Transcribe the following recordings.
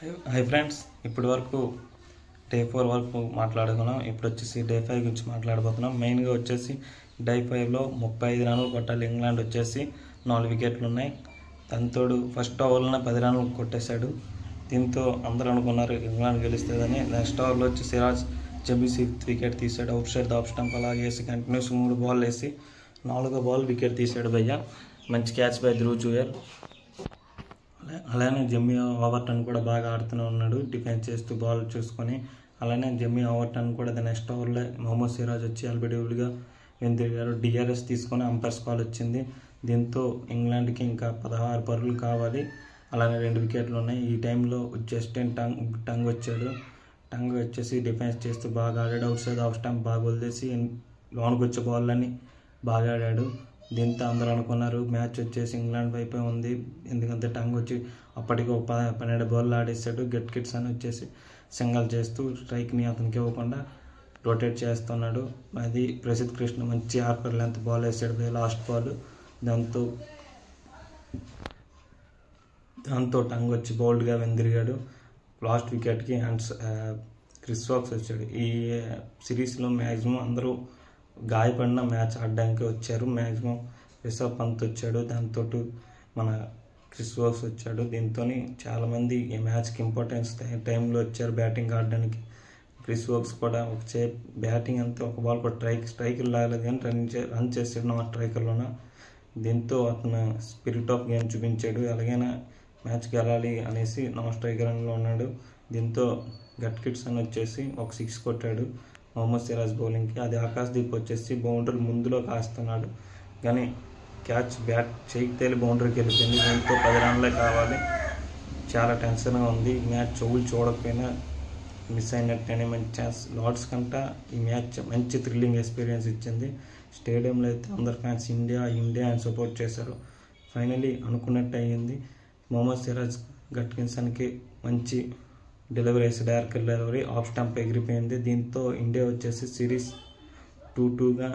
Hi friends इप्पటి వరకు day 4 వరకు మాట్లాడుకున్నాం. ఇప్పుడు వచ్చేసి డే 5 గురించి మాట్లాడబోతున్నాం. మెయిన్ గా వచ్చేసి డే 5 లో 35 రన్లు కొట్టాలి. ఇంగ్లాండ్ వచ్చేసి 4 వికెట్లు ఉన్నాయి. తనతోడు ఫస్ట్ ఓవర్ లోనే 10 రన్లు కొట్టేశాడు. దీంతో అందరూ అనుకున్నారు ఇంగ్లాండ్ గెలుస్తుందని. నెక్స్ట్ ఓవర్ లో వచ్చి సిరాజ్ జబీసీ వికెట్ తీశాడు. Out side the off stump అలాగే వేసి కంటిన్యూస్ 3 బాల్ వేసి 4వ బాల్ వికెట్ తీశాడు భయ్య. మంచి క్యాచ్ బై ధ్రువ్ జుయల్. అలానే జమ్మీ ఓవర్టన్ కూడా బాగా ఆడుతూనే ఉన్నాడు, డిఫెన్స్ చేస్తూ బాల్ చూసుకొని. అలానే జమ్మీ ఓవర్టన్ కూడా నెక్స్ట్ ఓవర్లో మొహమ్మద్ సిరాజ్ వచ్చి ఎల్బిడబ్ల్యూగా వెనుతిరిగారు. డిఆర్ఎస్ తీసుకొని అంపైర్స్ కాల్ వచ్చింది. దీంతో ఇంగ్లాండ్కి ఇంకా 16 పరుగులు కావాలి. అలానే 2 వికెట్లు ఉన్నాయి. ఈ టైంలో జస్టిన్ టంగ్ వచ్చాడు. టంగ్ వచ్చేసి డిఫెన్స్ చేస్తూ బాగా ఆడాడు. అవుట్ సైడ్ ఆఫ్ స్టంప్ బాగా వదిలేసి లోనికి వచ్చే బాల్లన్నీ బాగా ఆడాడు. దీంతో అందరూ అనుకున్నారు మ్యాచ్ వచ్చేసి ఇంగ్లాండ్ వైపే ఉంది. ఎందుకంటే టంగ్ వచ్చి అప్పటికి 12 బాల్ ఆడేసాడు. గిట్కిన్స్ అని వచ్చేసి సింగల్ చేస్తూ స్ట్రైక్ని అతనికి ఇవ్వకుండా రొటేట్ చేస్తున్నాడు. అది ప్రసిద్ధ్ కృష్ణ మంచి ఆర్పర్ లెంత్ బాల్ వేసాడు లాస్ట్ బాల్. దాంతో టంగ్ వచ్చి బౌల్డ్గా వెనుదిరిగాడు. లాస్ట్ వికెట్కి క్రిస్ వోక్స్ వచ్చాడు. ఈ సిరీస్లో మ్యాక్సిమం అందరూ గాయపడిన మ్యాచ్ ఆడడానికి వచ్చారు. మ్యాక్సిమం రిషబ్ పంత్ వచ్చాడు, దాంతో మన క్రిస్ వోక్స్ వచ్చాడు. దీంతో చాలామంది ఈ మ్యాచ్కి ఇంపార్టెన్స్ టైంలో వచ్చారు బ్యాటింగ్ ఆడడానికి. క్రిస్ వోక్స్ కూడా బ్యాటింగ్ అంతా ఒక బాల్ కూడా స్ట్రైకర్ లాగలేదు కానీ రన్ చేసాడు నా స్ట్రైకర్లోన. దీంతో అతను స్పిరిట్ ఆఫ్ గేమ్ చూపించాడు. ఎలాగైనా మ్యాచ్ గెలాలి అనేసి నా స్ట్రైకర్లో ఉన్నాడు. దీంతో గిట్కిన్స్ అని వచ్చేసి ఒక 6 కొట్టాడు మొహమ్మద్ సిరాజ్ బౌలింగ్కి. అది ఆకాశ్దీప్ వచ్చేసి బౌండరీ ముందులో కాస్తున్నాడు కానీ క్యాచ్ బ్యాట్ చేయికి తేలి బౌండరీకి వెళ్ళిపోయింది. దీంతో 10 రన్లే కావాలి. చాలా టెన్షన్గా ఉంది. మ్యాచ్ చెవులు చూడకపోయినా మిస్ అయినట్టేనే మంచి ఛాన్స్. లార్డ్స్ కంటే ఈ మ్యాచ్ మంచి థ్రిల్లింగ్ ఎక్స్పీరియన్స్ ఇచ్చింది. స్టేడియంలో అయితే అందరు ఫ్యాన్స్ ఇండియా అని సపోర్ట్ చేశారు. ఫైనలీ అనుకున్నట్టు అయ్యింది. మొహమ్మద్ సిరాజ్ గిట్కిన్స్కి మంచి డెలివరీ వేసి డైరెక్ట్ డెలివరీ ఆఫ్ స్టంప్ ఎగిరిపోయింది. దీంతో ఇండియా వచ్చేసి సిరీస్ 2-2గా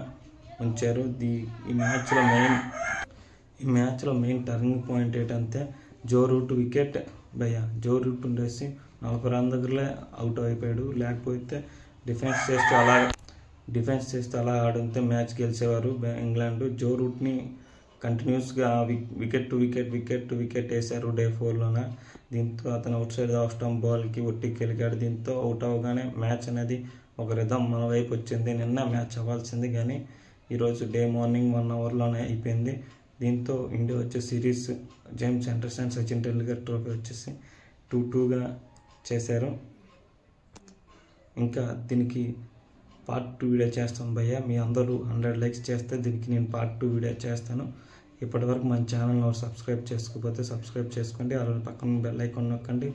ఉంచారు. ఈ మ్యాచ్లో మెయిన్ టర్నింగ్ పాయింట్ ఏంటంటే Joe Root wicket Joe Root ఉండేసి 40 రన్ దగ్గరలే అవుట్ అయిపోయాడు. లేకపోతే డిఫెన్స్ చేస్తూ అలా ఆడుంటే మ్యాచ్ గెలిచేవారు ఇంగ్లాండ్. జో రూట్ని కంటిన్యూస్గా వికెట్ టు వికెట్ వేశారు డే 4లోన. దీంతో అతను అవుట్ సైడ్ ఆఫ్ స్టంప్ బాల్కి ఒట్టికి వెళ్ళాడు. దీంతో అవుట్ అవ్వగానే మ్యాచ్ అనేది ఒక రిధం మన వైపు వచ్చింది. నిన్న మ్యాచ్ అవ్వాల్సింది కానీ ఈరోజు డే మార్నింగ్ 1 అవర్లోనే అయిపోయింది. దీంతో ఇండియా వచ్చే series James Anderson Sachin Tendulkar trophy వచ్చేసి 2-2గా చేశారు. ఇంకా దీనికి పార్ట్ 2 వీడియో చేస్తాను భయ్య. మీ అందరూ 100 లైక్స్ చేస్తే దీనికి నేను పార్ట్ 2 వీడియో చేస్తాను. ఇప్పటివరకు మన ఛానల్ని సబ్స్క్రైబ్ చేసుకోకపోతే సబ్స్క్రైబ్ చేసుకోండి. అలాగే పక్కన బెల్ ఐకాన్ నొక్కండి.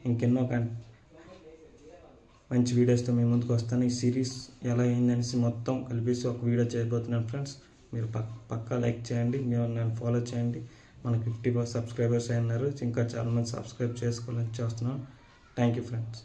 ఇంకెన్నో మంచి వీడియోస్తో మీ ముందుకు వస్తాను. ఈ సిరీస్ ఎలా అయిందనేసి మొత్తం కలిపేసి ఒక వీడియో చేయబోతున్నాను ఫ్రెండ్స్. మీరు పక్కా లైక్ చేయండి, మీరు నన్ను ఫాలో చేయండి. మనకు 50 సబ్స్క్రైబర్స్ అయినారు. ఇంకా చాలామంది సబ్స్క్రైబ్ చేసుకోవాలని చేస్తున్నాను. Thank you friends.